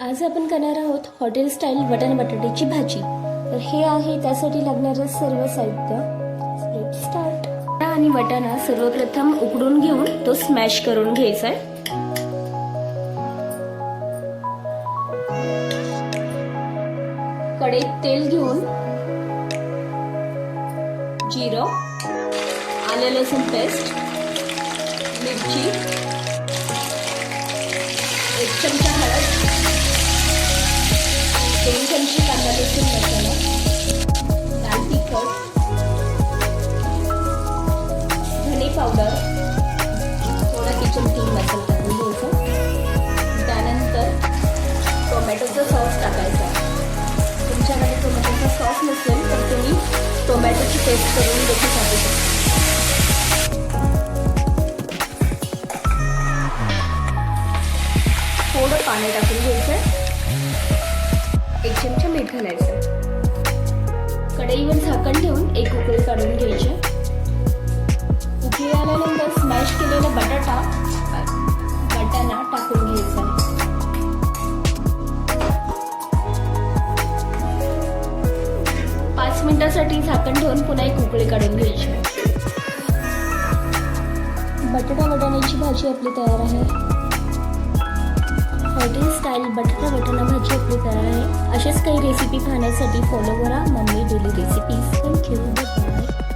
आज आपण करणार आहोत हॉटेल स्टाईल वाटाणा बटाट्याची भाजी। तर हे आहे त्यासाठी लागणारे सर्व साहित्य। Let's start. बटाटा आणि वाटाणा सर्वप्रथम उकडून घेऊन तो स्मॅश करून घ्यायचा आहे। कढईत तेल घेऊन जिरं, आले लसूण पेस्ट, मिरची, 1 चमचा हळद, 2 चमचे कांदा लसूण मसाला, लाल तिखट, धने पावडर, थोडा किचन किंग मसाला टाकून घ्यायचा। त्यानंतर टोमॅटोचा सॉस टाकायचा। तुमच्याकडे टोमॅटोचा सॉस नसेल तर तुम्ही टोमॅटोची पेस्ट करून देखील टाकू शकता। थोडं पाणी टाकून घ्यायचं, 1 चमचा मीठ घालायचं। कढईवर झाकण ठेवून एक उकळी काढून घ्यायची। उकळी आल्यानंतर स्मॅश केलेला वाटाणा टाकून घ्यायचा। 5 मिनिटांसाठी झाकण ठेवून पुन्हा एक उकळी काढून घ्यायची। बटाटा वाटाण्याची भाजी आपली तयार आहे। हॉटेल स्टाईल बटाटा वाटाणा भाजी आपली तयार आहे। अशाच काही रेसिपी पाहण्यासाठी फॉलो करा mummy daily recipes. Thank you, bye bye.